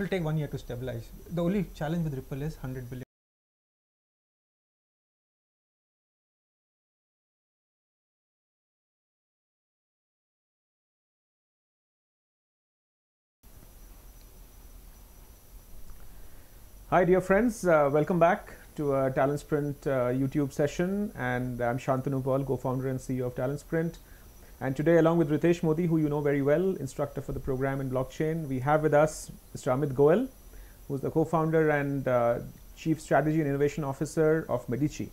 will take 1 year to stabilize. The only challenge with Ripple is 100 billion. Hi dear friends, welcome back to a TalentSprint YouTube session, and I'm Shantanu Paul, co-founder and CEO of TalentSprint. And today, along with Ritesh Modi, who you know very well, instructor for the program in blockchain, we have with us Mr. Amit Goel, who's the co-founder and Chief Strategy and Innovation Officer of MEDICI.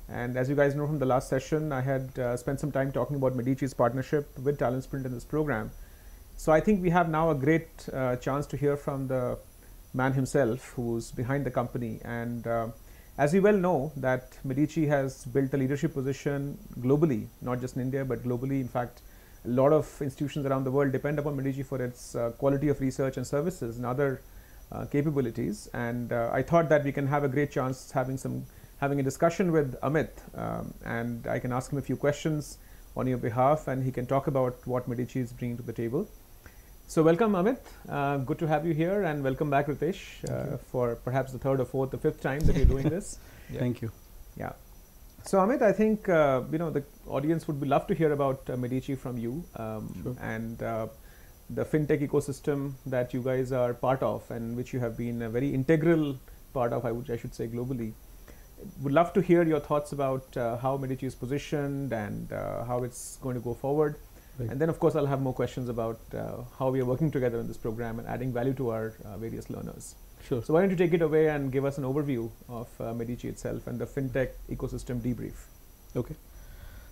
And as you guys know from the last session, I had spent some time talking about MEDICI's partnership with TalentSprint in this program. So I think we have now a great chance to hear from the man himself who's behind the company. And as we well know that MEDICI has built a leadership position globally, not just in India, but globally. In fact, a lot of institutions around the world depend upon MEDICI for its quality of research and services and other capabilities. And I thought that we can have a great chance having a discussion with Amit, and I can ask him a few questions on your behalf, and he can talk about what MEDICI is bringing to the table. So welcome, Amit. Good to have you here, and welcome back, Ritesh, for perhaps the third or fourth or fifth time that you're doing this. Yeah. Thank you. Yeah. So Amit, I think the audience would love to hear about MEDICI from you, Sure. and the fintech ecosystem that you guys are part of, and which you have been a very integral part of, I should say, globally. Would love to hear your thoughts about how MEDICI is positioned and how it's going to go forward. Right. And then, of course, I'll have more questions about how we are working together in this program and adding value to our various learners. Sure. So why don't you take it away and give us an overview of MEDICI itself and the fintech ecosystem debrief. Okay.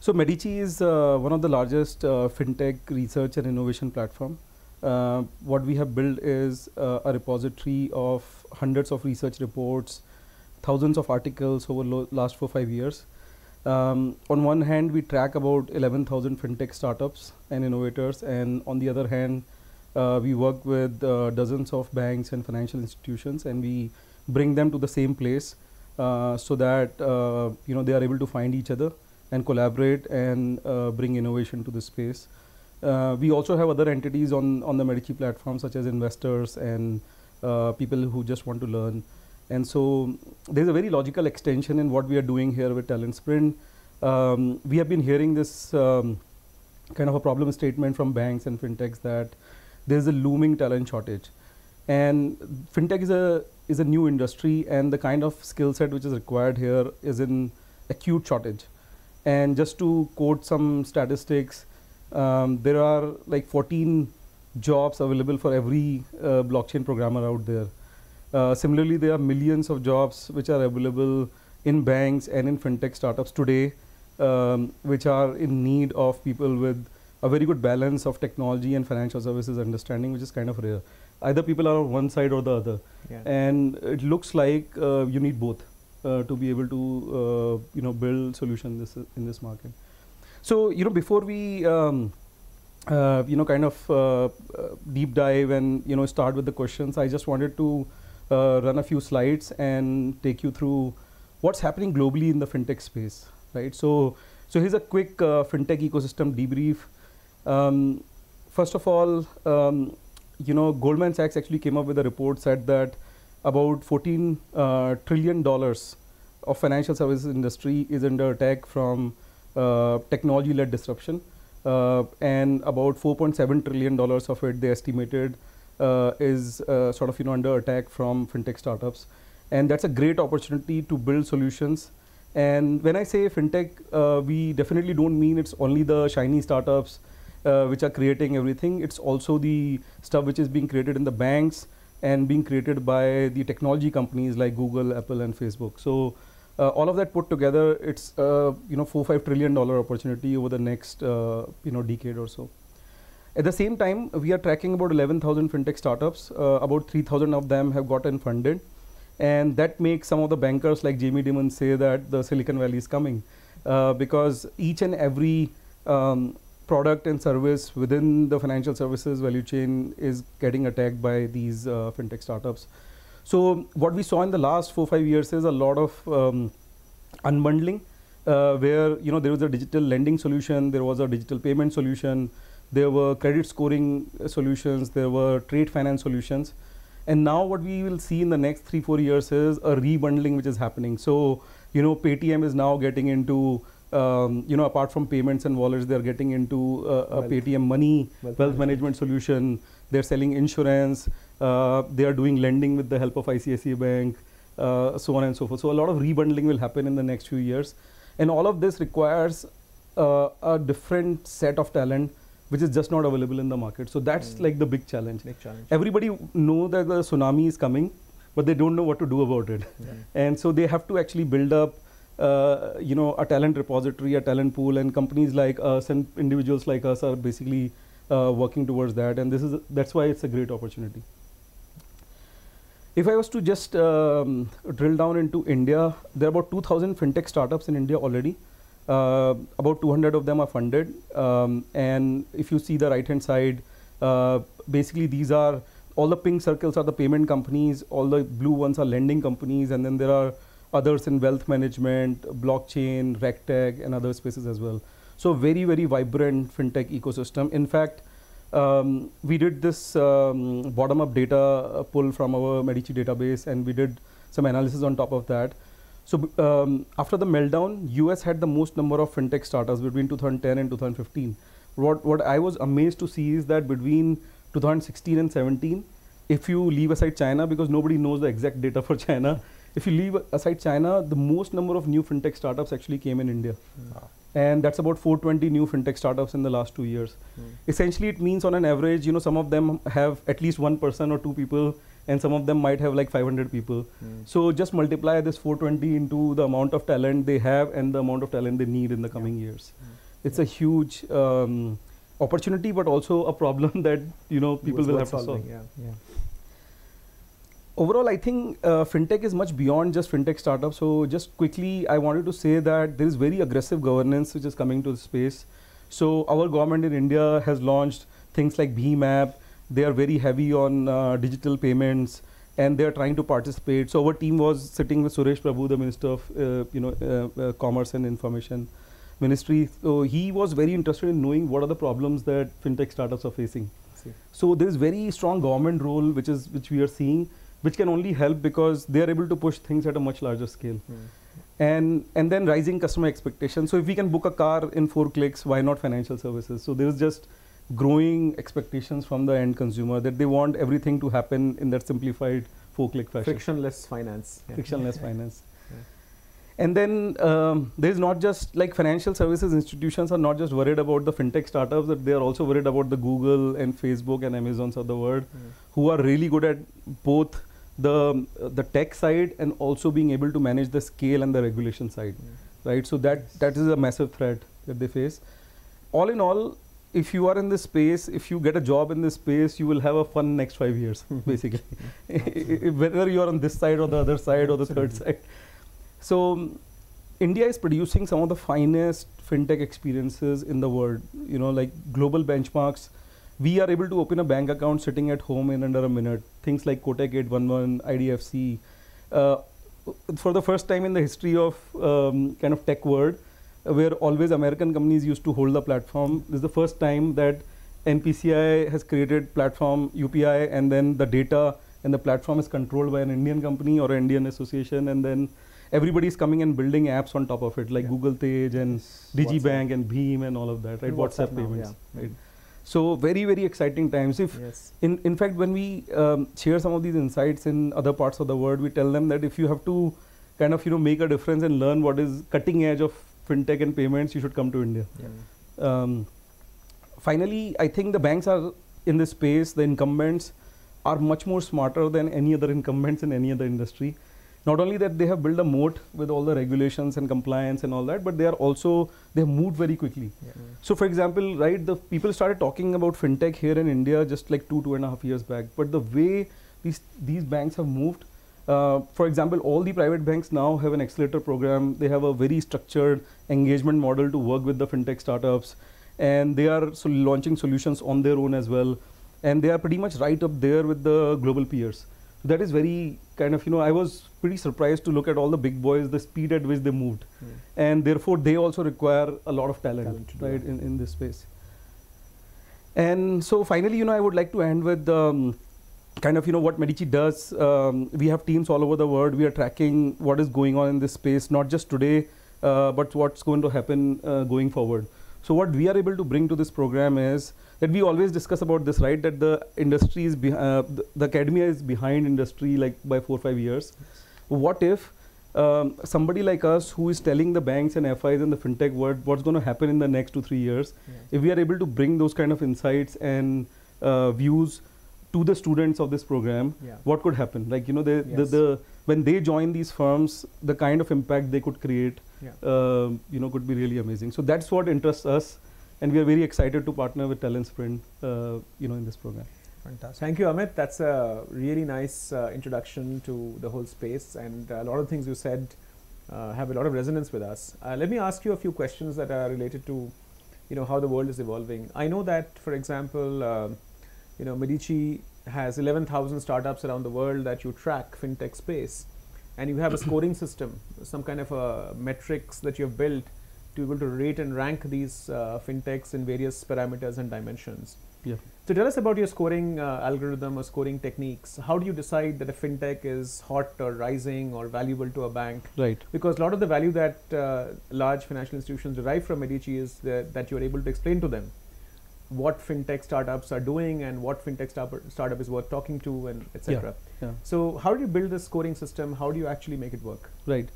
So MEDICI is one of the largest fintech research and innovation platform. What we have built is a repository of hundreds of research reports, thousands of articles over last 4-5 years. On one hand, we track about 11,000 fintech startups and innovators, and on the other hand, we work with dozens of banks and financial institutions, and we bring them to the same place so that they are able to find each other and collaborate and bring innovation to the space. We also have other entities on the MEDICI platform, such as investors and people who just want to learn. And so there's a very logical extension in what we are doing here with TalentSprint. We have been hearing this kind of a problem statement from banks and fintechs that there's a looming talent shortage. And fintech is a new industry, and the kind of skill set which is required here is in acute shortage. And just to quote some statistics, there are like 14 jobs available for every blockchain programmer out there. Similarly, there are millions of jobs which are available in banks and in fintech startups today, which are in need of people with a very good balance of technology and financial services understanding, which is kind of rare. Either people are on one side or the other. Yeah. And it looks like you need both to be able to build solutions in this market. So before we deep dive and start with the questions, I just wanted to run a few slides and take you through what's happening globally in the fintech space, right? So here's a quick fintech ecosystem debrief. First of all, Goldman Sachs actually came up with a report, said that about $14 trillion of financial services industry is under attack from technology-led disruption, and about $4.7 trillion of it, they estimated, is under attack from fintech startups. And that's a great opportunity to build solutions. And when I say fintech, we definitely don't mean it's only the shiny startups which are creating everything. It's also the stuff which is being created in the banks and being created by the technology companies like Google, Apple, and Facebook. So all of that put together, it's $4-5 trillion opportunity over the next decade or so. At the same time, we are tracking about 11,000 fintech startups. About 3,000 of them have gotten funded. And that makes some of the bankers like Jamie Dimon say that the Silicon Valley is coming, because each and every product and service within the financial services value chain is getting attacked by these fintech startups. So what we saw in the last 4-5 years is a lot of unbundling, where there was a digital lending solution, there was a digital payment solution, there were credit scoring solutions, there were trade finance solutions. And now what we will see in the next 3-4 years is a rebundling which is happening. So, Paytm is now getting into, apart from payments and wallets, they're getting into a Paytm money, wealth management solution. They're selling insurance. They are doing lending with the help of ICICI Bank, so on and so forth. So a lot of rebundling will happen in the next few years. And all of this requires a different set of talent which is just not available in the market. So that's like the big challenge. Everybody knows that the tsunami is coming, but they don't know what to do about it. And so they have to actually build up a talent repository, a talent pool, and companies like us and individuals like us are basically working towards that. And that's why it's a great opportunity. If I was to just drill down into India, there are about 2,000 fintech startups in India already. About 200 of them are funded. And if you see the right-hand side, basically these are, all the pink circles are the payment companies, all the blue ones are lending companies, and then there are others in wealth management, blockchain, RegTech, and other spaces as well. So very, very vibrant fintech ecosystem. In fact, we did this bottom-up data pull from our MEDICI database, and we did some analysis on top of that. So after the meltdown, US had the most number of fintech startups between 2010 and 2015. What I was amazed to see is that between 2016 and 17, if you leave aside China, because nobody knows the exact data for China, if you leave aside China, the most number of new fintech startups actually came in India. Wow. And that's about 420 new fintech startups in the last 2 years. Essentially, it means on an average, some of them have at least one person or two people, and some of them might have like 500 people. So just multiply this 420 into the amount of talent they have and the amount of talent they need in the coming years. It's a huge opportunity, but also a problem that people will have to solve. Overall, I think fintech is much beyond just fintech startups. So just quickly, I wanted to say that there is very aggressive governance which is coming to the space. So our government in India has launched things like Bhim app. They are very heavy on digital payments, and they are trying to participate. So our team was sitting with Suresh Prabhu, the Minister of Commerce and Information Ministry. So he was very interested in knowing what are the problems that fintech startups are facing. So there is very strong government role which we are seeing, which can only help because they are able to push things at a much larger scale. And then rising customer expectations. So if we can book a car in 4 clicks, why not financial services? So there is just growing expectations from the end consumer that they want everything to happen in that simplified 4-click fashion. Frictionless finance. Frictionless finance. And then there's not just like financial services institutions are not just worried about the fintech startups, but they are also worried about the Google and Facebook and Amazons of the world, who are really good at both the tech side and also being able to manage the scale and the regulation side, right? So that is a massive threat that they face. All in all, if you are in this space, if you get a job in this space, you will have a fun next 5 years, basically. Whether you are on this side or the other side or the third side. So India is producing some of the finest fintech experiences in the world, like global benchmarks. We are able to open a bank account sitting at home in under a minute. Things like Kotak 811, IDFC. For the first time in the history of kind of tech world, where always American companies used to hold the platform, this is the first time that NPCI has created platform UPI, and then the data and the platform is controlled by an Indian company or an Indian association, and then everybody is coming and building apps on top of it, like Google Tej and DigiBank and Bhim and all of that, right? WhatsApp payments, right? So very, very exciting times. In fact, when we share some of these insights in other parts of the world, we tell them that if you have to kind of make a difference and learn what is cutting edge of fintech and payments, you should come to India. Finally, I think the banks are in this space. The incumbents are much more smarter than any other incumbents in any other industry. Not only that they have built a moat with all the regulations and compliance and all that, but they have moved very quickly. So for example, right, the people started talking about fintech here in India just like 2.5 years back. But the way these banks have moved, for example, all the private banks now have an accelerator program. They have a very structured engagement model to work with the fintech startups, and they are launching solutions on their own as well. And they are pretty much right up there with the global peers. So that is very kind of, I was pretty surprised to look at all the big boys, the speed at which they moved. And therefore, they also require a lot of talent right, in this space. And so finally, I would like to end with kind of, what Medici does. We have teams all over the world. We are tracking what is going on in this space, not just today, but what's going to happen going forward. So what we are able to bring to this program is that we always discuss about this, right? That the industry is, the academia is behind industry like by 4 or 5 years. What if somebody like us who is telling the banks and FIs in the fintech world what's going to happen in the next 2 or 3 years, if we are able to bring those kind of insights and views to the students of this program, what could happen? Like, when they join these firms, the kind of impact they could create, could be really amazing. So that's what interests us, and we are very excited to partner with TalentSprint, in this program. Fantastic. Thank you, Amit. That's a really nice introduction to the whole space, and a lot of things you said have a lot of resonance with us. Let me ask you a few questions that are related to, how the world is evolving. I know that, for example, Medici has 11,000 startups around the world that you track, fintech space, and you have a scoring system, some kind of a metrics that you have built to be able to rate and rank these fintechs in various parameters and dimensions. Yeah. So tell us about your scoring algorithm or scoring techniques. How do you decide that a fintech is hot or rising or valuable to a bank? Right. Because a lot of the value that large financial institutions derive from Medici is that you're able to explain to them what fintech startups are doing and what fintech startup is worth talking to, and etc. Yeah. So how do you build this scoring system? How do you actually make it work? Right.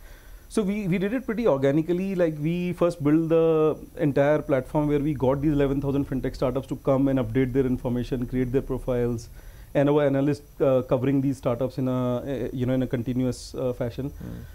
So we did it pretty organically. Like, we first built the entire platform where we got these 11,000 fintech startups to come and update their information, create their profiles, and our analysts covering these startups in a continuous fashion.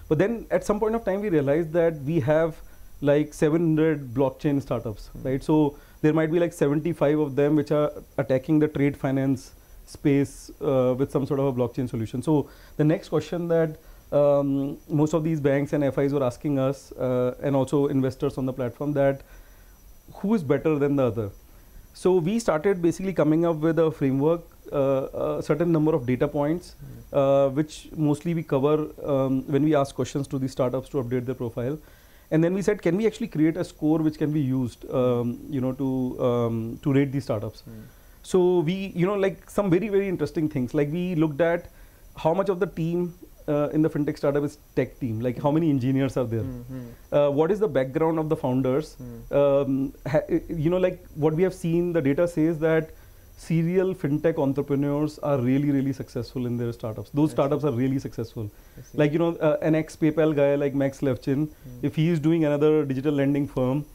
But then at some point of time we realized that we have like 700 blockchain startups, right? So there might be like 75 of them which are attacking the trade finance space with some sort of a blockchain solution. So the next question that most of these banks and FIs were asking us, and also investors on the platform, that who is better than the other? So we started basically coming up with a framework, a certain number of data points, which mostly we cover when we ask questions to these startups to update their profile. And then we said, can we actually create a score which can be used, to rate these startups? So we, like some very, very interesting things. Like, we looked at how much of the team in the fintech startup is tech team, like how many engineers are there, what is the background of the founders, like what we have seen, the data says that serial fintech entrepreneurs are really, really successful in their startups. Those startups are really successful. Like, an ex-PayPal guy like Max Levchin, if he is doing another digital lending firm,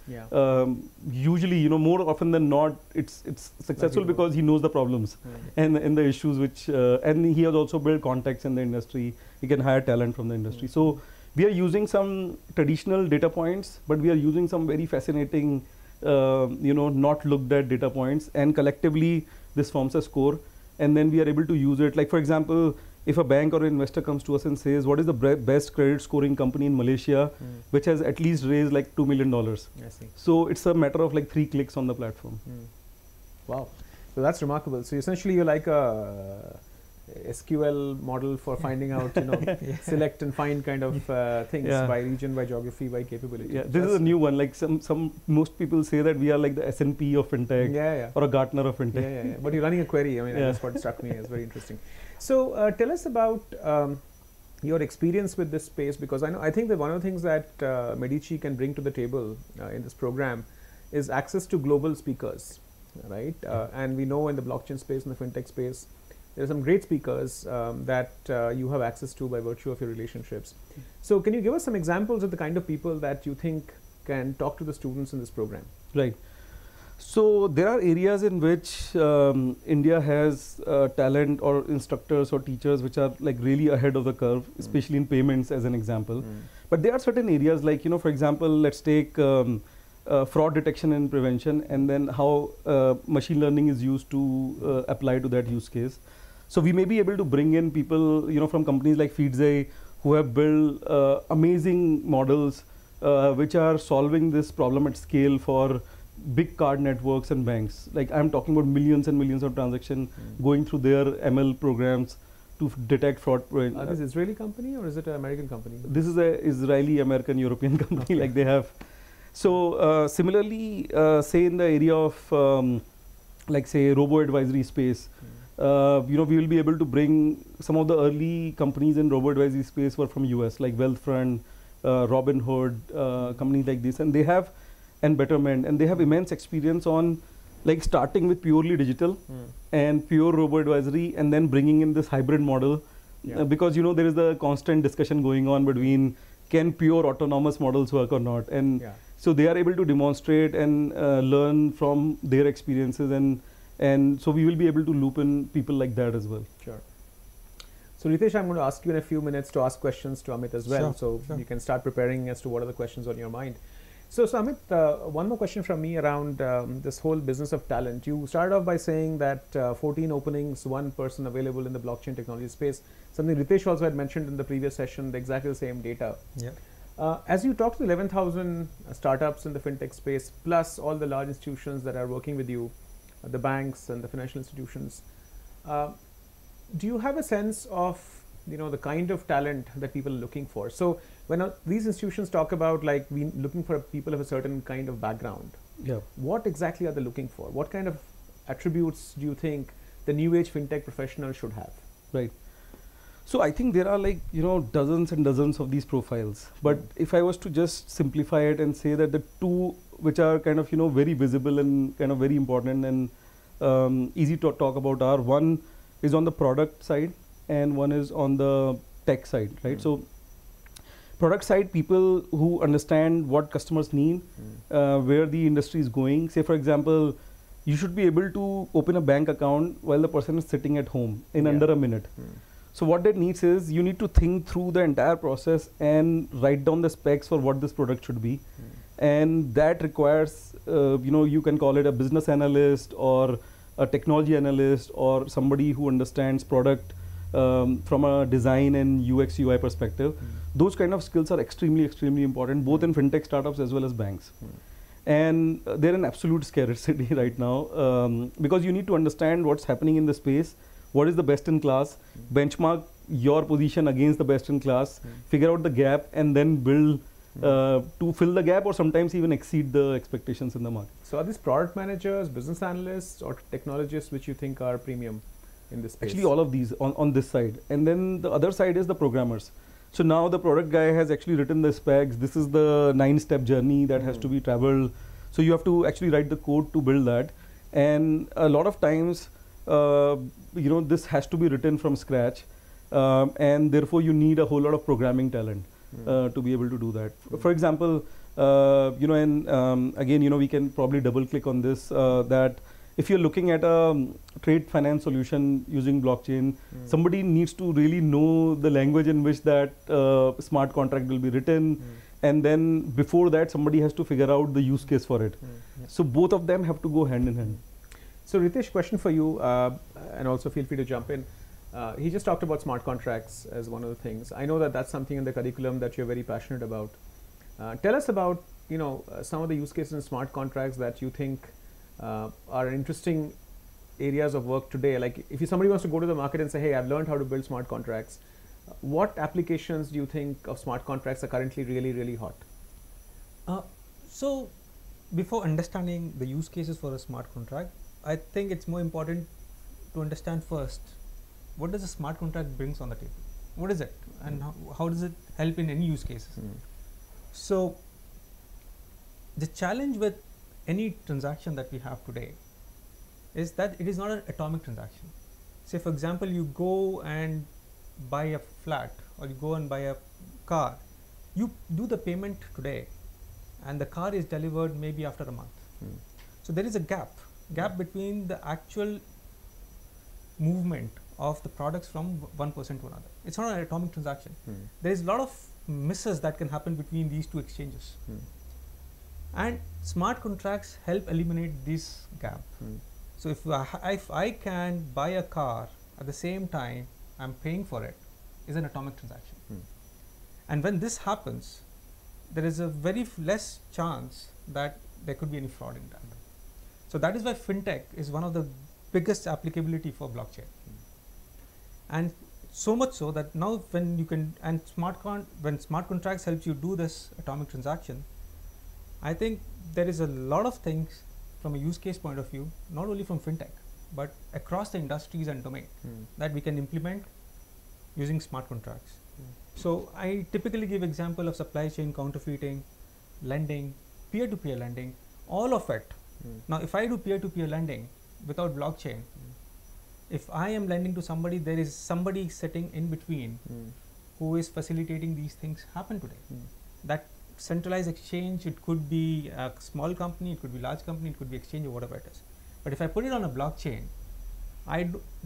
usually, more often than not, it's successful because he knows the problems and the issues which, and he has also built contacts in the industry. He can hire talent from the industry. So we are using some traditional data points, but we are using some very fascinating not looked at data points, and collectively this forms a score, and then we are able to use it. Like, for example, if a bank or an investor comes to us and says, what is the best credit scoring company in Malaysia which has at least raised like $2 million? I see. So it's a matter of like 3 clicks on the platform. Wow. So that's remarkable. So essentially you're like a SQL model for finding out, select and find kind of things by region, by geography, by capability. Yeah, this is a new one. Like most people say that we are like the S&P of fintech, or a Gartner of fintech. But you're running a query. I mean, that's what struck me as very interesting. So tell us about your experience with this space, because I think that one of the things that Medici can bring to the table in this program is access to global speakers, right? And we know in the blockchain space, in the fintech space, there are some great speakers that you have access to by virtue of your relationships. So can you give us some examples of the kind of people that you think can talk to the students in this program? Right. So there are areas in which India has talent or instructors or teachers which are like really ahead of the curve, especially in payments as an example. But there are certain areas like, for example, let's take fraud detection and prevention, and then how machine learning is used to apply to that use case. So we may be able to bring in people, from companies like Feedzai, who have built amazing models which are solving this problem at scale for big card networks and banks. Like, I'm talking about millions and millions of transactions going through their ML programs to detect fraud. Is this Israeli company or is it an American company? This is a Israeli, American, European company. Like, they have. So similarly, say in the area of like say robo-advisory space, we will be able to bring some of the early companies in robo-advisory space were from US, like Wealthfront, Robinhood, companies like this, and they have, and Betterment, and they have immense experience on like starting with purely digital and pure robo-advisory, and then bringing in this hybrid model, because there is the constant discussion going on between can pure autonomous models work or not, and so they are able to demonstrate and learn from their experiences, and so we will be able to loop in people like that as well. Sure. So Ritesh, I'm going to ask you in a few minutes to ask questions to Amit as well. Sure, So you can start preparing as to what are the questions on your mind. So Amit, one more question from me around this whole business of talent. You started off by saying that 14 openings, 1 person available in the blockchain technology space. Something Ritesh also had mentioned in the previous session, the exactly the same data. Yeah. As you talk to 11,000 startups in the fintech space, plus all the large institutions that are working with you, the banks and the financial institutions, do you have a sense of the kind of talent that people are looking for? So when these institutions talk about like looking for people of a certain kind of background, what exactly are they looking for? What kind of attributes do you think the new age fintech professional should have? Right. So I think there are like dozens and dozens of these profiles, but if I was to just simplify it and say that the two which are kind of very visible and kind of very important and easy to talk about are, one is on the product side and one is on the tech side, right? So product side, people who understand what customers need, where the industry is going. Say for example, you should be able to open a bank account while the person is sitting at home in under a minute. So what that needs is you need to think through the entire process and write down the specs for what this product should be. And that requires, you can call it a business analyst or a technology analyst or somebody who understands product from a design and UX UI perspective. Those kind of skills are extremely, extremely important, both in fintech startups as well as banks. And they're an absolute scarcity right now, because you need to understand what's happening in the space, what is the best in class, benchmark your position against the best in class, figure out the gap, and then build to fill the gap or sometimes even exceed the expectations in the market. So are these product managers, business analysts, or technologists which you think are premium in this space? Actually all of these on this side. And then the other side is the programmers. So now the product guy has actually written the specs. This is the 9-step journey that has to be traveled. So you have to actually write the code to build that. And a lot of times, this has to be written from scratch. And therefore you need a whole lot of programming talent to be able to do that. For example, and again, we can probably double click on this, that if you're looking at a trade finance solution using blockchain, somebody needs to really know the language in which that smart contract will be written. And then before that, somebody has to figure out the use case for it. So both of them have to go hand in hand. So Ritesh, question for you, and also feel free to jump in. He just talked about smart contracts as one of the things. I know that that's something in the curriculum that you're very passionate about. Tell us about some of the use cases in smart contracts that you think are interesting areas of work today. Like if somebody wants to go to the market and say, hey, I've learned how to build smart contracts, what applications do you think of smart contracts are currently really, really hot? So before understanding the use cases for a smart contract, I think it's more important to understand first, what does a smart contract brings on the table? What is it? And how does it help in any use cases? So the challenge with any transaction that we have today is that it is not an atomic transaction. Say for example, you go and buy a flat or you go and buy a car. You do the payment today and the car is delivered maybe after a month. So there is a gap between the actual movement of the products from one person to another. It's not an atomic transaction. There is a lot of misses that can happen between these two exchanges. And smart contracts help eliminate this gap. So if I can buy a car at the same time I'm paying for it, is an atomic transaction. And when this happens, there is a very less chance that there could be any fraud in that. So that is why fintech is one of the biggest applicability for blockchain. And so much so that now when you can, and when smart contracts helps you do this atomic transaction, I think there is a lot of things from a use case point of view, not only from fintech, but across the industries and domain that we can implement using smart contracts. So I typically give example of supply chain, counterfeiting, lending, peer-to-peer lending, all of it. Now, if I do peer-to-peer lending without blockchain, if I am lending to somebody, there is somebody sitting in between who is facilitating these things happen today. That centralized exchange, it could be a small company, it could be large company, it could be exchange or whatever it is. But if I put it on a blockchain,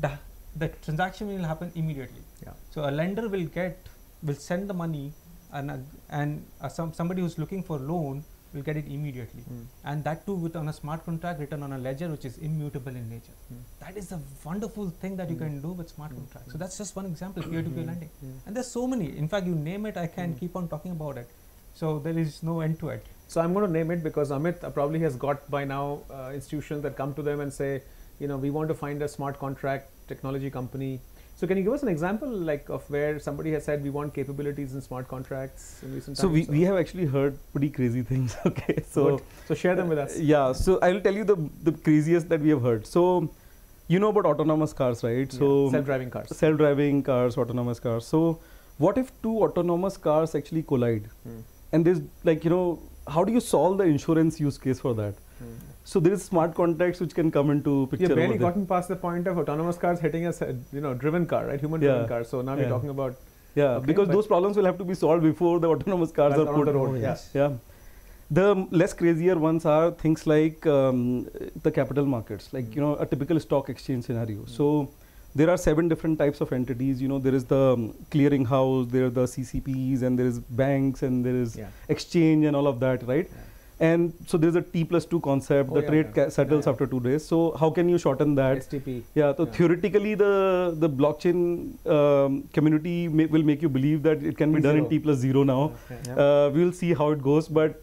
the transaction will happen immediately. So a lender will send the money, and somebody who's looking for loan will get it immediately, and that too on a smart contract written on a ledger which is immutable in nature. That is a wonderful thing that you can do with smart contracts. So that's just one example, peer-to-peer lending, and there's so many. In fact, you name it, I can keep on talking about it. So there is no end to it. So I'm going to name it because Amit probably has got by now institutions that come to them and say, we want to find a smart contract technology company. So can you give us an example like of where somebody has said we want capabilities in smart contracts in recent so times? we have actually heard pretty crazy things. Okay, so share them with us. Yeah, so I'll tell you the craziest that we have heard. So you know about autonomous cars, right? So self-driving cars. Self-driving cars, autonomous cars. So what if two autonomous cars actually collide? And there's like, how do you solve the insurance use case for that? So there is smart contracts which can come into picture. You've barely gotten past the point of autonomous cars hitting a driven car, right? Human-driven car. So now we're talking about because those problems will have to be solved before the autonomous cars are put on the road. Yes. Yeah. The less crazier ones are things like the capital markets, like a typical stock exchange scenario. So there are 7 different types of entities. There is the clearing house, there are the CCPs, and there is banks, and there is exchange and all of that, right? And so there's a T+2 concept. The trade settles after 2 days. So how can you shorten that? STP. Yeah. So theoretically, the blockchain community will make you believe that it can be done in T+0 now. We will see how it goes. But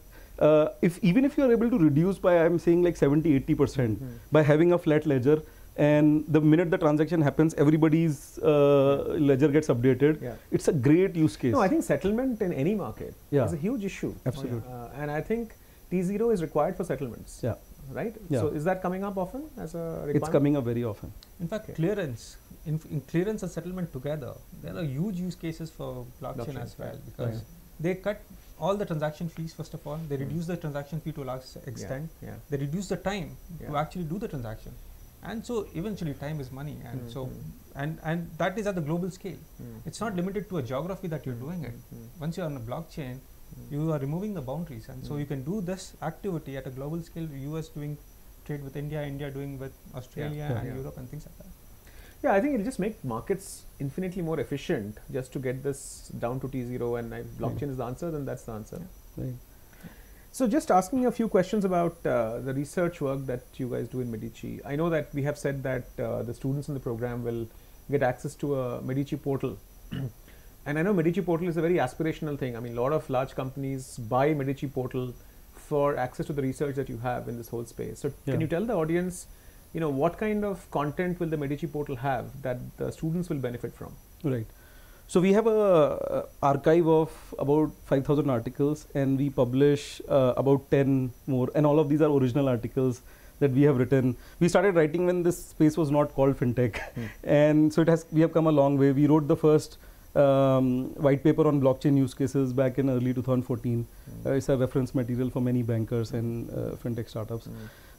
even if you are able to reduce by, I'm saying like 70–80% by having a flat ledger, and the minute the transaction happens, everybody's ledger gets updated. It's a great use case. No, I think settlement in any market is a huge issue. Absolutely. And I think T0 is required for settlements. Yeah. Right? Yeah. So is that coming up often as a requirement? It's coming up very often. In fact, clearance, in clearance and settlement together, there are huge use cases for blockchain as well, because they cut all the transaction fees. First of all, they reduce the transaction fee to a large extent. They reduce the time to actually do the transaction. And so eventually time is money, and so and that is at the global scale. It's not limited to a geography that you're doing it. Once you're on a blockchain, you are removing the boundaries, and so you can do this activity at a global scale. US doing trade with India, India doing with Australia and Europe and things like that. Yeah, I think it'll just make markets infinitely more efficient just to get this down to T0, and if blockchain is the answer, then that's the answer. Right. So just asking you a few questions about the research work that you guys do in Medici. I know that we have said that the students in the program will get access to a Medici portal. And I know Medici portal is a very aspirational thing. I mean, a lot of large companies buy Medici portal for access to the research that you have in this whole space. So can you tell the audience, what kind of content will the Medici portal have that the students will benefit from? Right. So we have a archive of about 5,000 articles, and we publish about 10 more, and all of these are original articles that we have written. We started writing when this space was not called FinTech, and so we have come a long way. We wrote the first white paper on blockchain use cases back in early 2014. It's a reference material for many bankers and FinTech startups.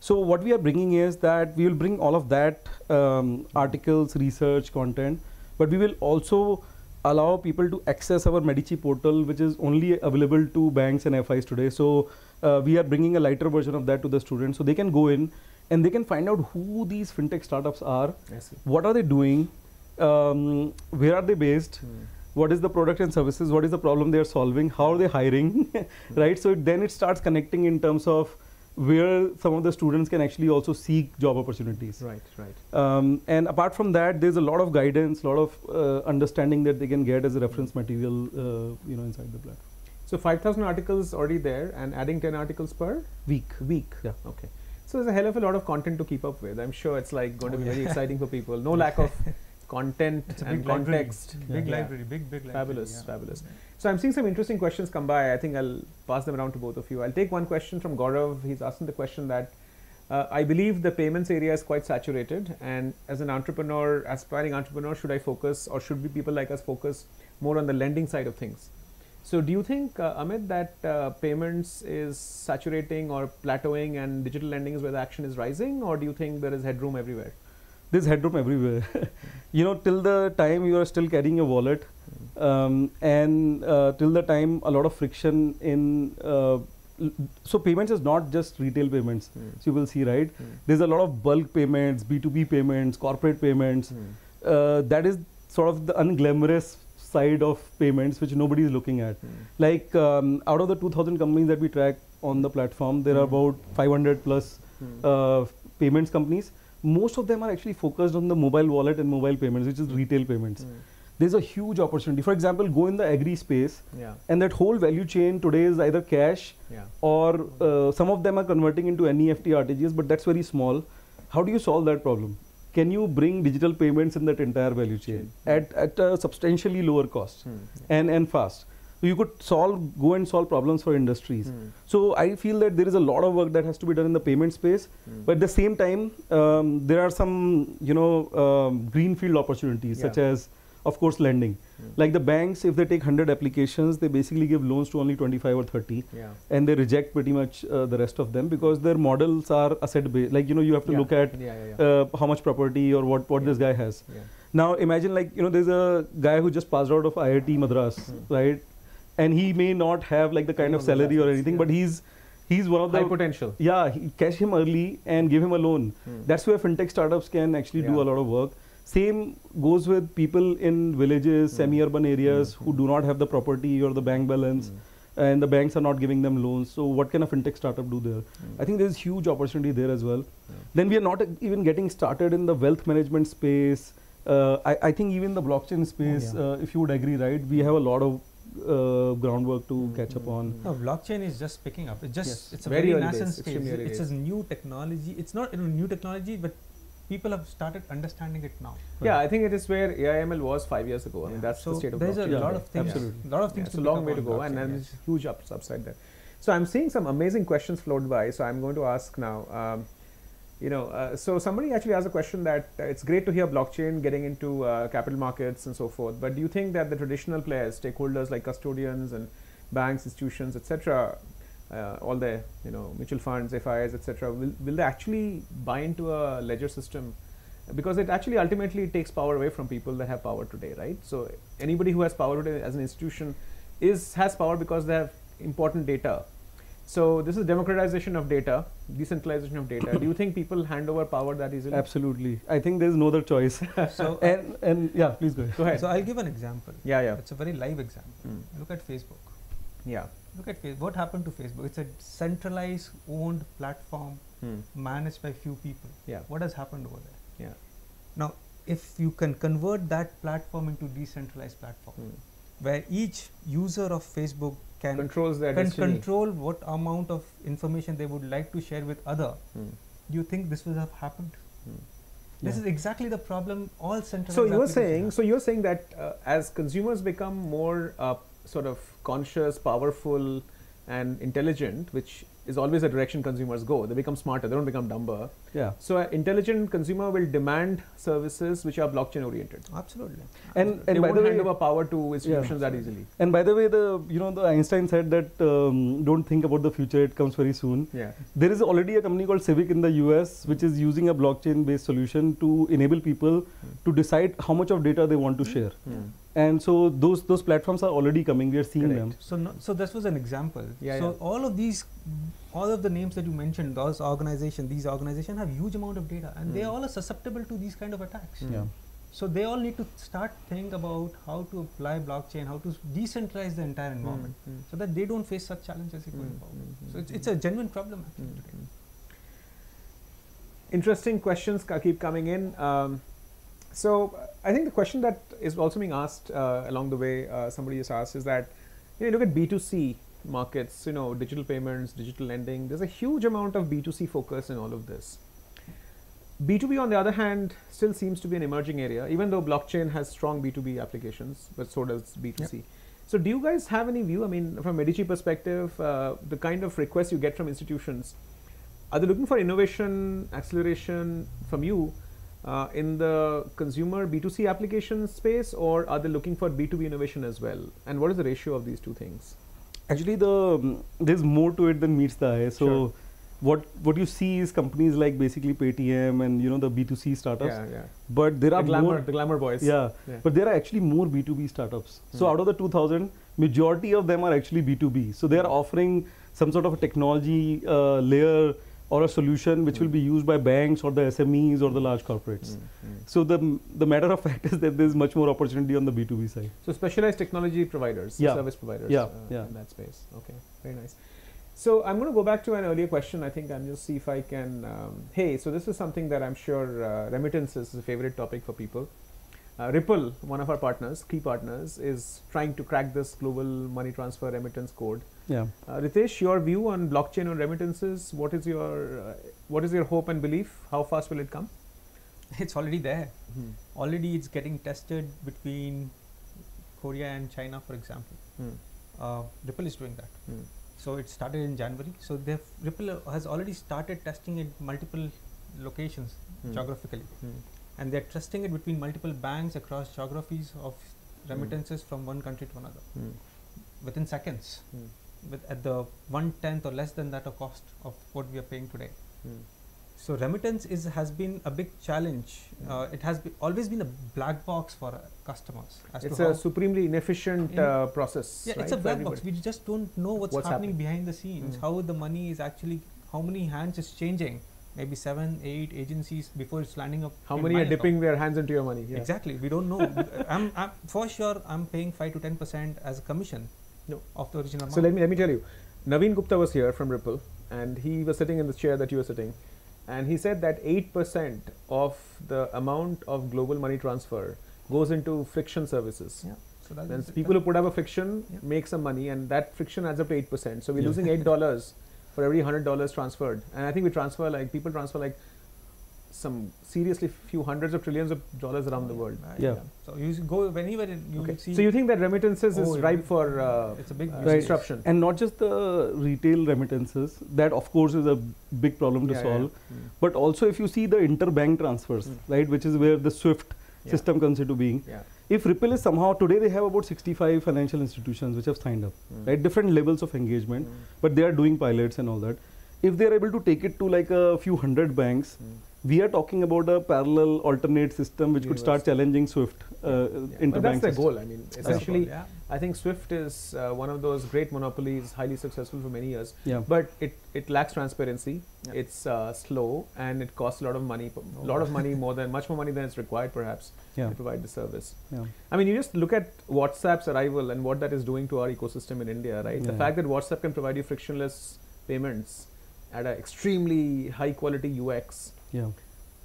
So what we are bringing is that we will bring all of that articles, research, content, but we will also allow people to access our Medici portal, which is only available to banks and FIs today. So we are bringing a lighter version of that to the students, so they can go in and they can find out who these FinTech startups are, what are they doing, where are they based, what is the product and services, what is the problem they are solving, how are they hiring, right? So then it starts connecting in terms of where some of the students can actually also seek job opportunities. Right. And apart from that, there's a lot of guidance, a lot of understanding that they can get as a reference material, inside the platform. So 5,000 articles already there, and adding 10 articles per week. Yeah. Okay. So there's a hell of a lot of content to keep up with. I'm sure it's like going to be very exciting for people. No lack of content and context. Big library. Fabulous. So I'm seeing some interesting questions come by. I think I'll pass them around to both of you. I'll take one question from Gaurav. He's asking the question that I believe the payments area is quite saturated, and as an entrepreneur, aspiring entrepreneur, should I focus, or should we people like us focus more on the lending side of things? So do you think, Amit, that payments is saturating or plateauing and digital lending is where the action is rising, or do you think there is headroom everywhere? There's headroom everywhere. Till the time you are still carrying a wallet, and till the time a lot of friction in so payments is not just retail payments. So you will see, right? There's a lot of bulk payments, B2B payments, corporate payments. That is sort of the unglamorous side of payments which nobody is looking at. Like out of the 2,000 companies that we track on the platform, there are about 500 plus payments companies. Most of them are actually focused on the mobile wallet and mobile payments, which is retail payments. There's a huge opportunity. For example, go in the agri space, and that whole value chain today is either cash or some of them are converting into NEFT RTGS, but that's very small. How do you solve that problem? Can you bring digital payments in that entire value chain at a substantially lower cost and fast? So you could go and solve problems for industries. So I feel that there is a lot of work that has to be done in the payment space, but at the same time, there are some greenfield opportunities such as, of course, lending. Like the banks, if they take 100 applications, they basically give loans to only 25 or 30, and they reject pretty much the rest of them because their models are asset based. Like you have to look at how much property or what this guy has. Now imagine there's a guy who just passed out of IIT Madras, right? And he may not have like the kind of salary or anything, but he's one of the high potential. Yeah, catch him early and give him a loan. That's where fintech startups can actually do a lot of work. Same goes with people in villages, semi-urban areas who do not have the property or the bank balance, and the banks are not giving them loans. So what can a fintech startup do there? I think there's huge opportunity there as well. Then we are not even getting started in the wealth management space. I think even the blockchain space, if you would agree, right? We have a lot of groundwork to catch up on. No, blockchain is just picking up. It's a very nascent stage. It's a new technology. It's not a new technology, but people have started understanding it now. Yeah, I think it is where AIML was 5 years ago. I mean, that's the state of blockchain. There's a lot of things. Absolutely. A lot of things. It's a long way to go, and there's huge upside there. So I'm seeing some amazing questions float by. So I'm going to ask now. So somebody actually asked a question that it's great to hear blockchain getting into capital markets and so forth. But do you think that the traditional players, stakeholders like custodians and banks, institutions, etc., all the mutual funds, FIs, etc., will they actually buy into a ledger system? Because it actually ultimately takes power away from people that have power today, right? So anybody who has power today as an institution has power because they have important data. So this is democratization of data, decentralization of data. Do you think people hand over power that easily? Absolutely. I think there's no other choice. So and yeah, please go ahead. So I'll give an example. Yeah. It's a very live example. Look at Facebook. Yeah. Look at Facebook. What happened to Facebook? It's a centralized, owned platform managed by few people. Yeah. What has happened over there? Yeah. Now, if you can convert that platform into decentralized platform, where each user of Facebook can control what amount of information they would like to share with other, do you think this would have happened? This is exactly the problem all centralized. So you're saying that as consumers become more sort of conscious, powerful, and intelligent, which is always the direction consumers go. They become smarter. They don't become dumber. Yeah. So an intelligent consumer will demand services which are blockchain oriented. Absolutely. And they won't hand over power to institutions that easily. And by the way, the Einstein said that don't think about the future; it comes very soon. Yeah. There is already a company called Civic in the US, which is using a blockchain-based solution to enable people to decide how much of data they want to share. And so those platforms are already coming. We are seeing them. So this was an example. All of the names that you mentioned, these organizations have huge amount of data, and they all are susceptible to these kind of attacks. So they all need to start think about how to apply blockchain, how to decentralize the entire environment, so that they don't face such challenges going forward. So it's a genuine problem actually today. Interesting questions keep coming in. So I think the question that is also being asked along the way, somebody just asked, is that you look at B2C markets, digital payments, digital lending. There's a huge amount of B2C focus in all of this. B2B, on the other hand, still seems to be an emerging area, even though blockchain has strong B2B applications, but so does B2C. Yep. So do you guys have any view? I mean, from Medici perspective, the kind of requests you get from institutions, Are they looking for innovation, acceleration from you in the consumer B2C application space, or are they looking for B2B innovation as well? And what is the ratio of these two things? Actually, there's more to it than meets the eye. So, Sure. what you see is companies like basically Paytm and the B2C startups. Yeah. But there are The glamour boys. Yeah, Yeah. but there are actually more B2B startups. So out of the 2000, majority of them are actually B2B. So they are offering some sort of a technology layer or a solution which will be used by banks or the SMEs or the large corporates. So the matter of fact is that there's much more opportunity on the B2B side. So specialized technology providers, Yeah. service providers Yeah. in that space. Okay, very nice. So I'm going to go back to an earlier question. I think I'm just see if I can. Hey, so this is something that I'm sure remittances is a favorite topic for people. Ripple, one of our partners, key partners, is trying to crack this global money transfer remittance code. Yeah. Ritesh, your view on blockchain on remittances? What is your hope and belief? How fast will it come? It's already there. Already it's getting tested between Korea and China, for example. Ripple is doing that. So it started in January. So Ripple has already started testing in multiple locations geographically. And they're testing it between multiple banks across geographies of remittances from one country to another within seconds, at the 1/10 or less than that of cost of what we are paying today. So remittance has been a big challenge. It has always been a black box for customers. It's a supremely inefficient process. Yeah, right, it's a for black everybody. box. We just don't know what's happening behind the scenes. How the money is actually, how many hands is changing. Maybe 7, 8 agencies before it's landing up. How many are dipping their hands into your money? Yeah. Exactly. We don't know. I'm for sure. I'm paying 5 to 10% as a commission of the original amount. So let me tell you, Naveen Gupta was here from Ripple, and he was sitting in the chair that you were sitting, and he said that 8% of the amount of global money transfer goes into friction services. Yeah. So that Then people who put up a friction make some money, and that friction adds up to 8%. So we're losing $8 for every $100 transferred. And I think people transfer like some seriously few hundreds of trillions of dollars around the world. Yeah. So you go anywhere you will see. So you think that remittances is ripe for it's a big disruption? And not just the retail remittances, that of course is a big problem to solve. But also if you see the interbank transfers, right, which is where the SWIFT system comes into being. If Ripple is somehow, today they have about 65 financial institutions which have signed up, right, different levels of engagement, but they are doing pilots and all that. If they are able to take it to like a few hundred banks, we are talking about a parallel alternate system which could start challenging SWIFT interbank. But that's the system. goal. I mean, essentially, I think SWIFT is one of those great monopolies, highly successful for many years. But it lacks transparency. It's slow, and it costs a lot of money. Much more money than it's required, perhaps, to provide the service. I mean, you just look at WhatsApp's arrival and what that is doing to our ecosystem in India, right? The fact that WhatsApp can provide you frictionless payments at an extremely high quality UX.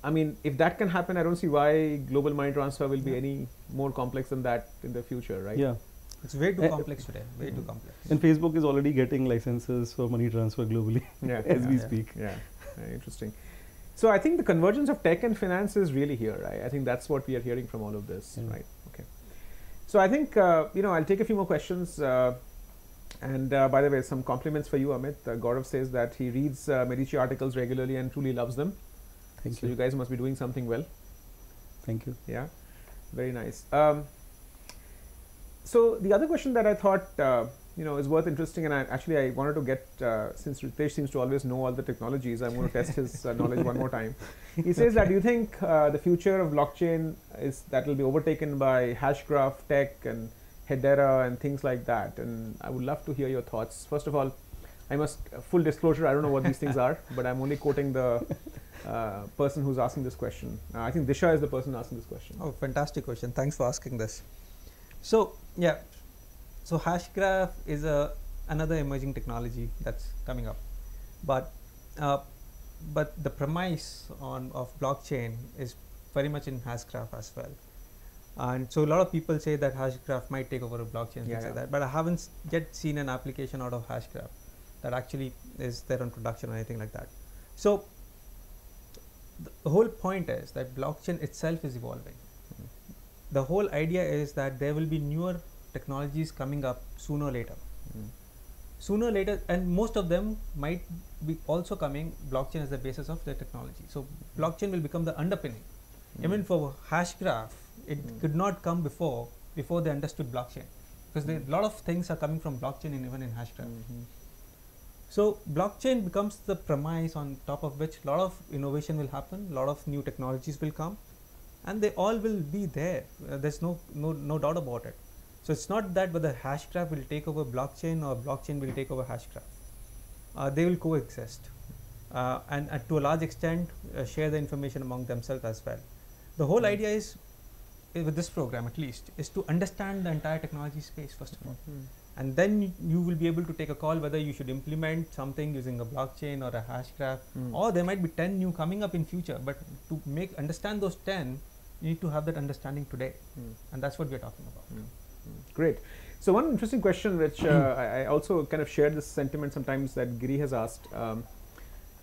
I mean, if that can happen, I don't see why global money transfer will be any more complex than that in the future, right? Yeah. It's way too complex today. Way too complex. And Facebook is already getting licenses for money transfer globally as we speak. Yeah, very interesting. So I think the convergence of tech and finance is really here. Right? I think that's what we are hearing from all of this, right? Okay. So I think I'll take a few more questions. And by the way, some compliments for you, Amit. Gaurav says that he reads Medici articles regularly and truly loves them. Thank you. So you guys must be doing something well. Thank you. Yeah, very nice. So the other question that I thought is worth interesting, and I wanted to get, since Ritesh seems to always know all the technologies, I'm going to test his knowledge one more time. He says that, do you think the future of blockchain is that will be overtaken by Hashgraph tech and Hedera and things like that? And I would love to hear your thoughts. First of all, I must, full disclosure, I don't know what these things are, but I'm only quoting the person who's asking this question. I think Disha is the person asking this question. Oh, fantastic question. Thanks for asking this. So, so Hashgraph is another emerging technology that's coming up. But the premise of blockchain is very much in Hashgraph as well. And so a lot of people say that Hashgraph might take over a blockchain, things like that. But I haven't yet seen an application out of Hashgraph that actually is there on production or anything like that. So the whole point is that blockchain itself is evolving. The whole idea is that there will be newer technologies coming up sooner or later. sooner or later, and most of them might be also coming blockchain as the basis of their technology. So blockchain will become the underpinning. Even for hash graph, it could not come before they understood blockchain, because a lot of things are coming from blockchain and even in hash graph. So blockchain becomes the premise on top of which a lot of innovation will happen, a lot of new technologies will come, and they all will be there. There's no doubt about it. So it's not that whether hash graph will take over blockchain or blockchain will take over hash graph. They will coexist, and to a large extent share the information among themselves as well. The whole idea is, with this program at least, is to understand the entire technology space first of all. And then you will be able to take a call whether you should implement something using a blockchain or a hash graph, or there might be 10 new coming up in future. But to understand those 10, you need to have that understanding today, and that's what we're talking about. Great. So one interesting question, which I also kind of shared this sentiment sometimes that Giri has asked,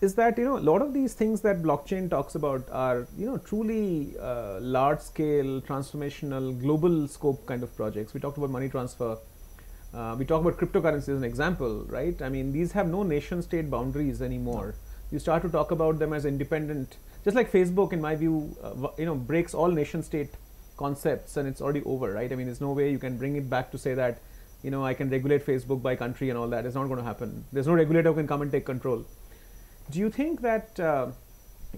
is that, a lot of these things that blockchain talks about are, truly large scale, transformational, global scope kind of projects. We talked about money transfer. We talk about cryptocurrency as an example, right? I mean, these have no nation state boundaries anymore. You start to talk about them as independent, just like Facebook, in my view, breaks all nation state concepts, and it's already over, right? I mean, there's no way you can bring it back to say that, I can regulate Facebook by country and all that. It's not going to happen. There's no regulator who can come and take control. Do you think that, a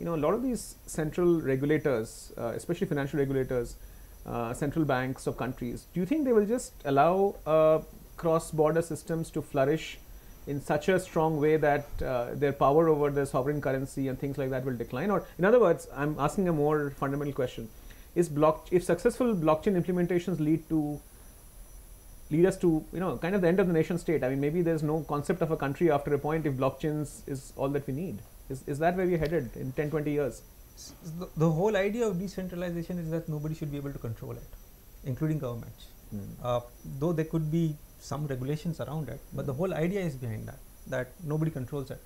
lot of these central regulators, especially financial regulators, central banks of countries, do you think they will just allow cross-border systems to flourish in such a strong way that their power over the sovereign currency and things like that will decline? Or in other words, I'm asking a more fundamental question. If successful blockchain implementations lead us to, kind of the end of the nation state, I mean, maybe there's no concept of a country after a point if blockchains is all that we need. Is that where we're headed in 10, 20 years? The whole idea of decentralization is that nobody should be able to control it, including governments. Though there could be some regulations around it, but the whole idea is behind that nobody controls it.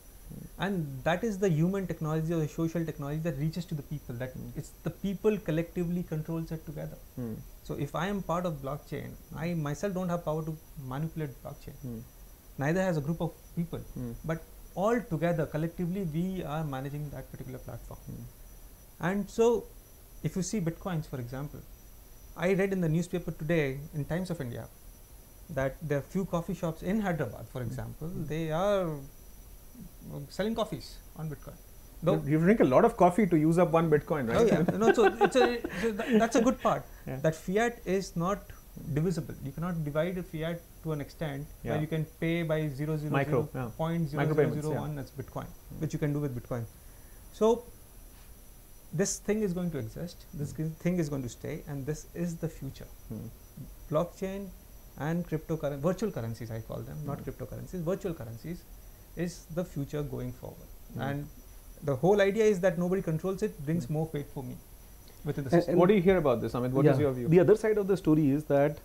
And that is the human technology or the social technology that reaches to the people, that it's the people collectively controls it together. So if I am part of blockchain, I myself don't have power to manipulate blockchain. Neither has a group of people, but all together collectively we are managing that particular platform. And so if you see bitcoins, for example, I read in the newspaper today in Times of India that there are few coffee shops in Hyderabad, for example, they are selling coffees on Bitcoin. Though you drink a lot of coffee to use up one Bitcoin, right? Oh yeah, no, so that's a good part. Yeah. That fiat is not divisible. You cannot divide a fiat to an extent where you can pay by 0.0001 as Bitcoin, which you can do with Bitcoin. So this thing is going to exist, this thing is going to stay, and this is the future. Blockchain and cryptocurrency, virtual currencies I call them, not cryptocurrencies, virtual currencies is the future going forward. And the whole idea is that nobody controls it, brings more faith for me within the system. And what do you hear about this, Amit? What is your view? The other side of the story is that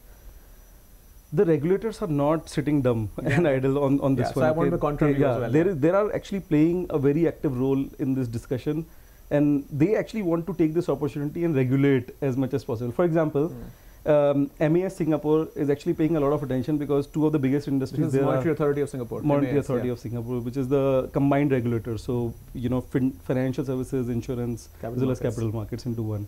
the regulators are not sitting dumb and idle on this one. So I want to contribute as well. They are actually playing a very active role in this discussion, and they actually want to take this opportunity and regulate as much as possible. For example, MAS Singapore is actually paying a lot of attention because two of the biggest industries there Monetary Authority of Singapore. Monetary Authority of Singapore, which is the combined regulator. So, financial services, insurance, as well as capital markets into one.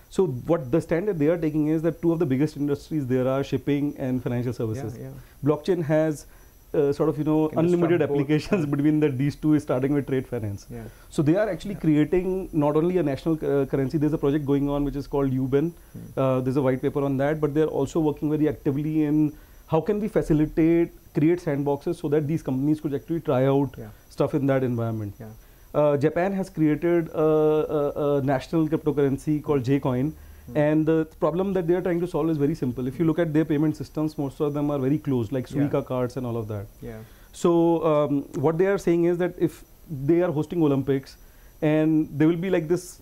So, what the standard they are taking is that two of the biggest industries there are shipping and financial services. Blockchain has unlimited applications between these two, starting with trade finance. So they are actually creating not only a national currency. There's a project going on which is called UBEN. There's a white paper on that, but they're also working very actively in how can we create sandboxes so that these companies could actually try out stuff in that environment. Japan has created a national cryptocurrency called J-Coin. And the problem that they are trying to solve is very simple. If you look at their payment systems, most of them are very closed, like Suica cards and all of that. So what they are saying is that if they are hosting Olympics, and there will be like this,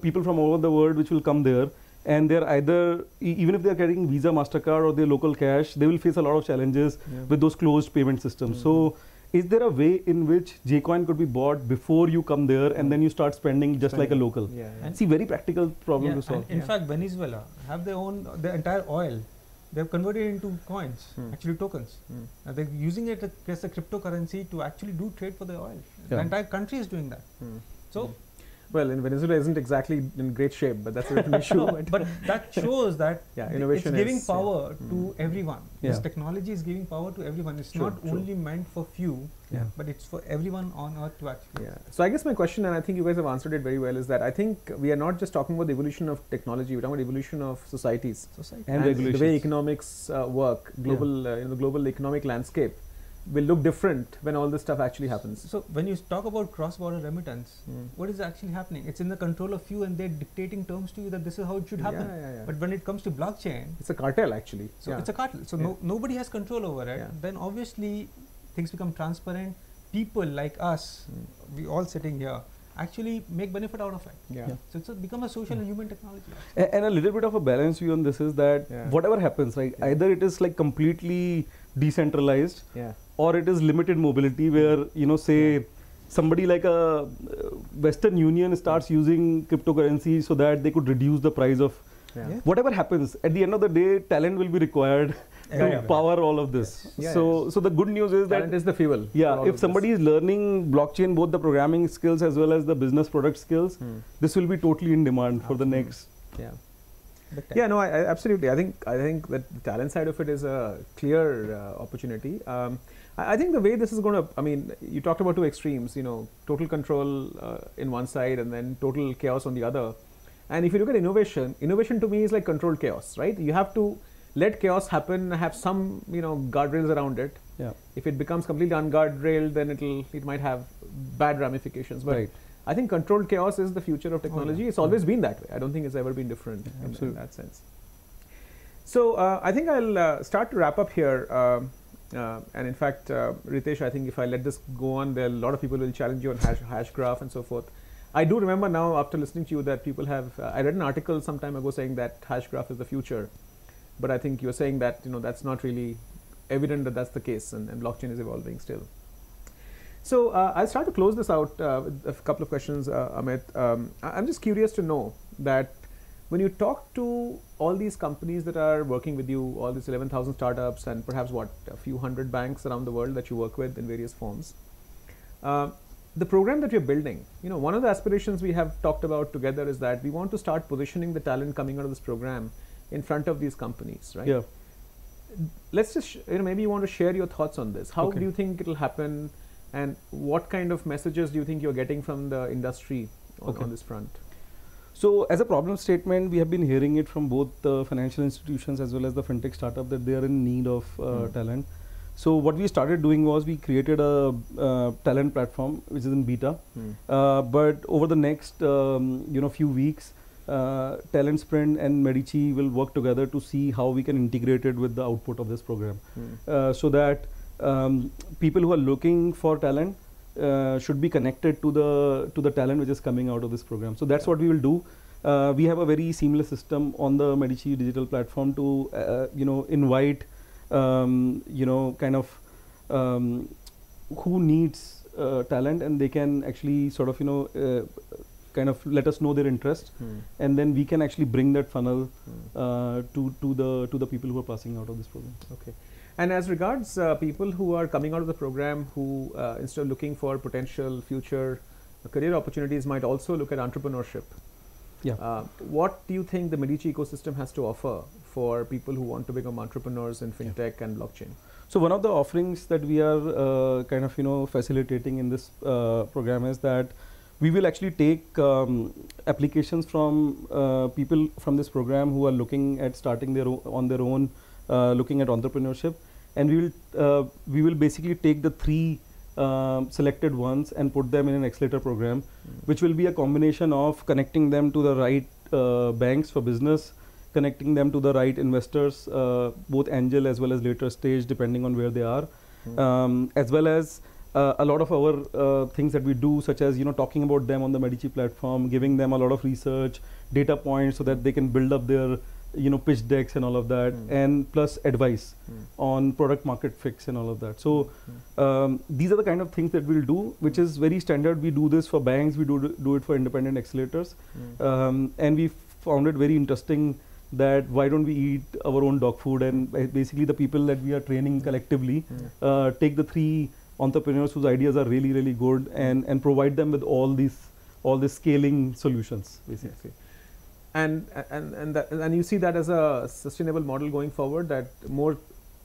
people from all over the world which will come there, and they're either, even if they're carrying Visa, MasterCard or their local cash, they will face a lot of challenges with those closed payment systems. So is there a way in which J-Coin could be bought before you come there and then you start spending just like a local? And see, very practical problem to solve. In fact, Venezuela have their entire oil They've converted it into coins, actually tokens. They're using it as a cryptocurrency to actually do trade for the oil. The entire country is doing that. So, well, in Venezuela isn't exactly in great shape, but that's a different issue. But that shows that innovation it's giving is, power to everyone. This technology is giving power to everyone. It's not only meant for few, but it's for everyone on earth to actually. So I guess my question, and I think you guys have answered it very well, is that I think we are not just talking about the evolution of technology, we're talking about evolution of societies. And the way economics work, the global economic landscape will look different when all this stuff actually happens. So when you talk about cross-border remittance, what is actually happening? It's in the control of few, and they're dictating terms to you that this is how it should happen. But when it comes to blockchain, it's a cartel actually. So it's a cartel. So nobody has control over it. Then obviously things become transparent. People like us, we all sitting here, actually make benefit out of it. So it's become a social and human technology. And a little bit of a balance view on this is that whatever happens, right? Either it is like completely decentralized, or it is limited mobility, where say somebody like a Western Union starts using cryptocurrency so that they could reduce the price of whatever happens. At the end of the day, talent will be required to power all of this. So the good news is that talent is the fuel. If somebody is learning blockchain, both the programming skills as well as the business product skills, this will be totally in demand for the next. No, I absolutely. I think that the talent side of it is a clear opportunity. I think the way this is going to, I mean, you talked about two extremes, total control in one side and then total chaos on the other. And if you look at innovation to me is like controlled chaos, right? You have to let chaos happen, have some, guardrails around it. If it becomes completely unguardrailed, then it might have bad ramifications. But I think controlled chaos is the future of technology. It's always been that way. I don't think it's ever been different in that sense. So I think I'll start to wrap up here. And in fact, Ritesh, I think if I let this go on, there a lot of people will challenge you on hash graph and so forth. I do remember now, after listening to you, that people have, I read an article some time ago saying that hash graph is the future. But I think you're saying that, that's not really evident that that's the case, and blockchain is evolving still. So I'll start to close this out with a couple of questions, Amit. I'm just curious to know that when you talk to all these companies that are working with you, all these 11,000 startups and perhaps a few hundred banks around the world that you work with in various forms, the program that you're building, one of the aspirations we have talked about together is that we want to start positioning the talent coming out of this program in front of these companies, right? Let's just, maybe you want to share your thoughts on this. How do you think it'll happen, and what kind of messages do you think you're getting from the industry on this front? So as a problem statement, we have been hearing it from both the financial institutions as well as the fintech startup that they are in need of talent. So what we started doing was we created a talent platform which is in beta. But over the next few weeks, TalentSprint and Medici will work together to see how we can integrate it with the output of this program, so that people who are looking for talent should be connected to the talent which is coming out of this program. So that's what we will do. We have a very seamless system on the Medici digital platform to invite who needs talent, and they can actually sort of kind of let us know their interest, and then we can actually bring that funnel to the people who are passing out of this program. Okay. And as regards people who are coming out of the program who instead of looking for potential future career opportunities might also look at entrepreneurship. What do you think the Medici ecosystem has to offer for people who want to become entrepreneurs in fintech and blockchain? So one of the offerings that we are facilitating in this program is that we will actually take applications from people from this program who are looking at starting on their own, looking at entrepreneurship, and we will basically take the 3 selected ones and put them in an accelerator program, which will be a combination of connecting them to the right banks for business, connecting them to the right investors, both angel as well as later stage, depending on where they are, as well as a lot of our things that we do, such as talking about them on the Medici platform, giving them a lot of research, data points, so that they can build up their pitch decks and all of that, and plus advice on product market fix and all of that. So these are the kind of things that we'll do, which is very standard. We do this for banks, we do it for independent accelerators, and we found it very interesting that why don't we eat our own dog food, and basically the people that we are training collectively take the 3 entrepreneurs whose ideas are really, really good and provide them with all these scaling solutions basically. And you see that as a sustainable model going forward, that more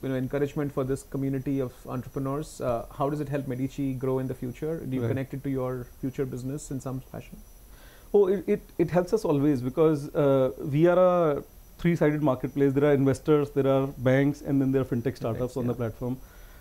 encouragement for this community of entrepreneurs. How does it help Medici grow in the future? Do you connect it to your future business in some fashion? Oh, it helps us always, because we are a 3-sided marketplace. There are investors, there are banks, and then there are fintech startups on the platform.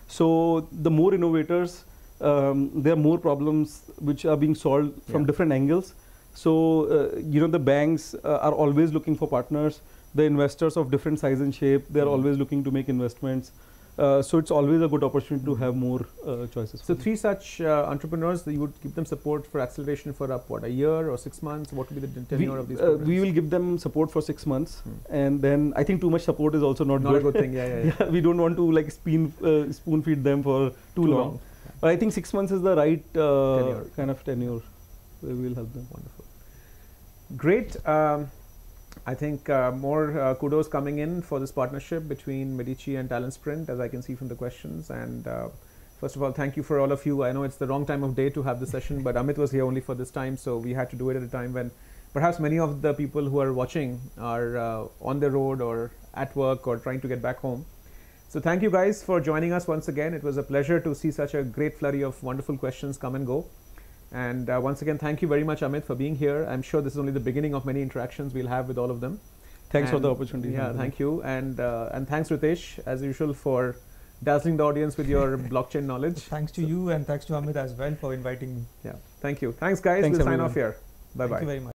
So the more innovators, there are more problems which are being solved from different angles. So the banks are always looking for partners. The investors of different size and shape, they are always looking to make investments. So it's always a good opportunity to have more choices. So 3 such entrepreneurs, you would give them support for acceleration for a year or 6 months? What would be the tenure of these programs? We will give them support for 6 months, and then I think too much support is also not a good thing. Yeah. We don't want to like spoon feed them for too long. But I think 6 months is the right kind of tenure. We will help them. Wonderful. Great. I think more kudos coming in for this partnership between Medici and TalentSprint, as I can see from the questions. And first of all, thank you for all of you. I know it's the wrong time of day to have this session, but Amit was here only for this time, so we had to do it at a time when perhaps many of the people who are watching are on the road or at work or trying to get back home. So thank you guys for joining us once again. It was a pleasure to see such a great flurry of wonderful questions come and go. And once again, thank you very much, Amit, for being here. I'm sure this is only the beginning of many interactions we'll have with all of them. Thanks for the opportunity. Yeah, thank you. And thanks, Ritesh, as usual, for dazzling the audience with your blockchain knowledge. Thanks to you, and thanks to Amit as well for inviting me. Yeah, thank you. Thanks, guys. Thanks, we'll sign off here. Bye-bye. Thank you very much.